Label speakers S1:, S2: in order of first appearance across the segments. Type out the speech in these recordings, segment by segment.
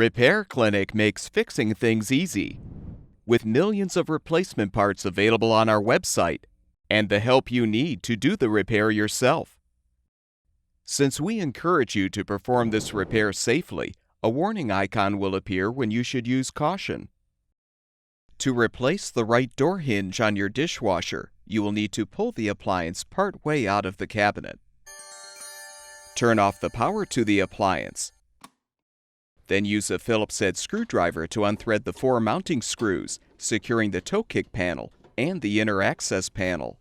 S1: Repair Clinic makes fixing things easy, with millions of replacement parts available on our website and the help you need to do the repair yourself. Since we encourage you to perform this repair safely, a warning icon will appear when you should use caution. To replace the right door hinge on your dishwasher, you will need to pull the appliance part way out of the cabinet. Turn off the power to the appliance. Then use a Phillips head screwdriver to unthread the 4 mounting screws, securing the toe kick panel and the inner access panel.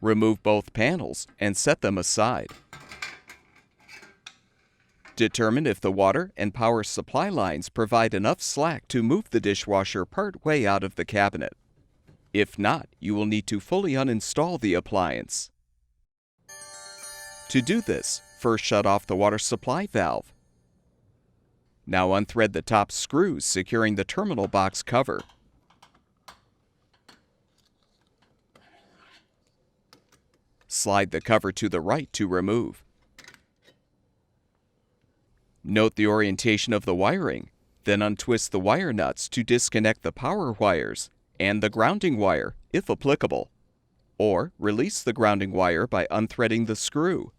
S1: Remove both panels and set them aside. Determine if the water and power supply lines provide enough slack to move the dishwasher part way out of the cabinet. If not, you will need to fully uninstall the appliance. To do this, first shut off the water supply valve. Now unthread the top screws securing the terminal box cover. Slide the cover to the right to remove. Note the orientation of the wiring, then untwist the wire nuts to disconnect the power wires and the grounding wire, if applicable, or release the grounding wire by unthreading the screw.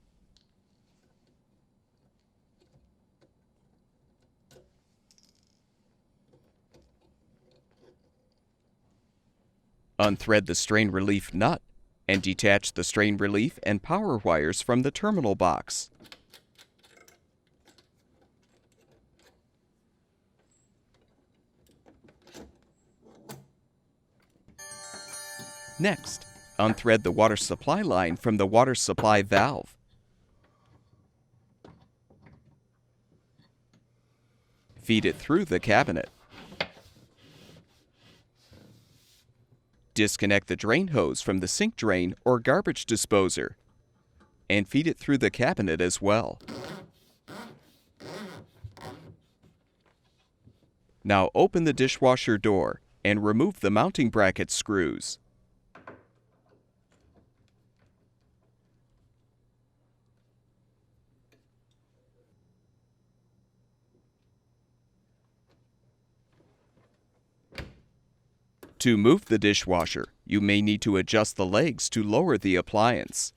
S1: Unthread the strain relief nut and detach the strain relief and power wires from the terminal box. Next, unthread the water supply line from the water supply valve. Feed it through the cabinet. Disconnect the drain hose from the sink drain or garbage disposer and feed it through the cabinet as well. Now open the dishwasher door and remove the mounting bracket screws. To move the dishwasher, you may need to adjust the legs to lower the appliance.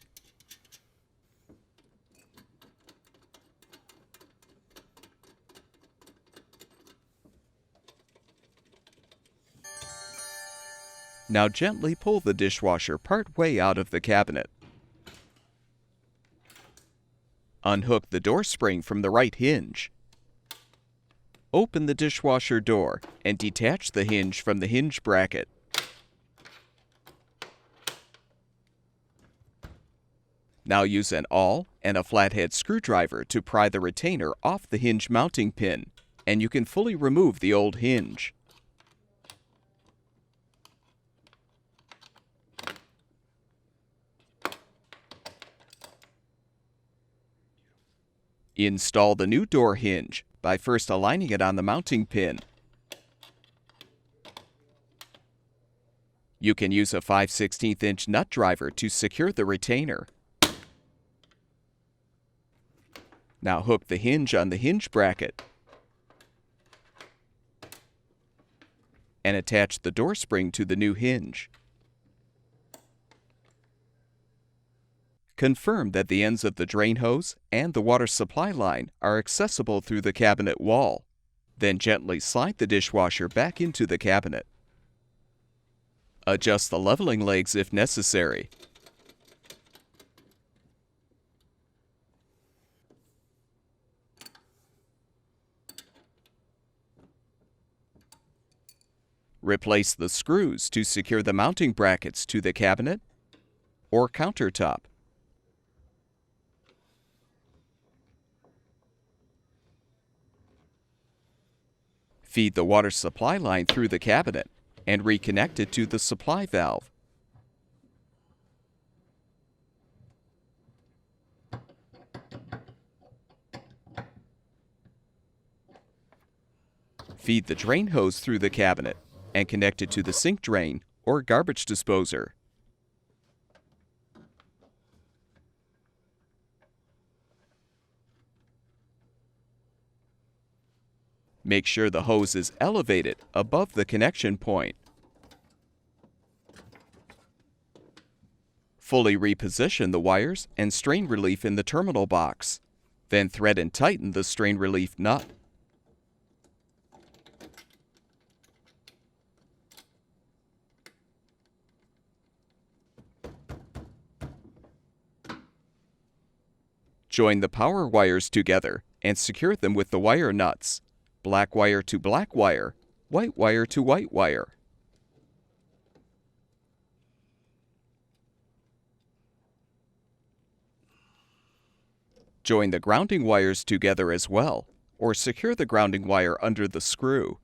S1: Now gently pull the dishwasher part way out of the cabinet. Unhook the door spring from the right hinge. Open the dishwasher door and detach the hinge from the hinge bracket. Now use an awl and a flathead screwdriver to pry the retainer off the hinge mounting pin, and you can fully remove the old hinge. Install the new door hinge by first aligning it on the mounting pin. You can use a 5/16" nut driver to secure the retainer. Now hook the hinge on the hinge bracket and attach the door spring to the new hinge. Confirm that the ends of the drain hose and the water supply line are accessible through the cabinet wall. Then gently slide the dishwasher back into the cabinet. Adjust the leveling legs if necessary. Replace the screws to secure the mounting brackets to the cabinet or countertop. Feed the water supply line through the cabinet and reconnect it to the supply valve. Feed the drain hose through the cabinet and connect it to the sink drain or garbage disposer. Make sure the hose is elevated above the connection point. Fully reposition the wires and strain relief in the terminal box. Then thread and tighten the strain relief nut. Join the power wires together and secure them with the wire nuts. Black wire to black wire, white wire to white wire. Join the grounding wires together as well, or secure the grounding wire under the screw.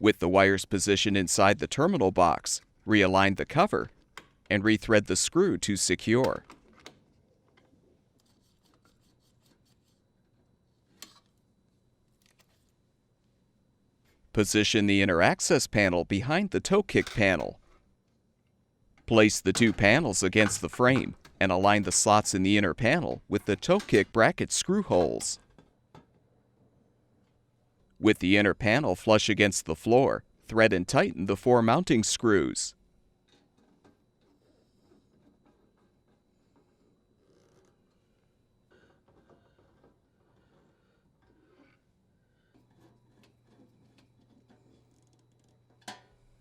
S1: With the wires positioned inside the terminal box, realign the cover and rethread the screw to secure. Position the inner access panel behind the toe kick panel. Place the two panels against the frame and align the slots in the inner panel with the toe kick bracket screw holes. With the inner panel flush against the floor, thread and tighten the 4 mounting screws.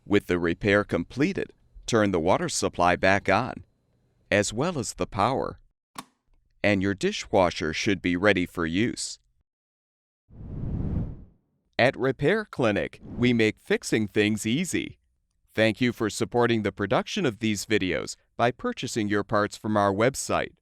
S1: With the repair completed, turn the water supply back on, as well as the power, and your dishwasher should be ready for use. At Repair Clinic, we make fixing things easy. Thank you for supporting the production of these videos by purchasing your parts from our website.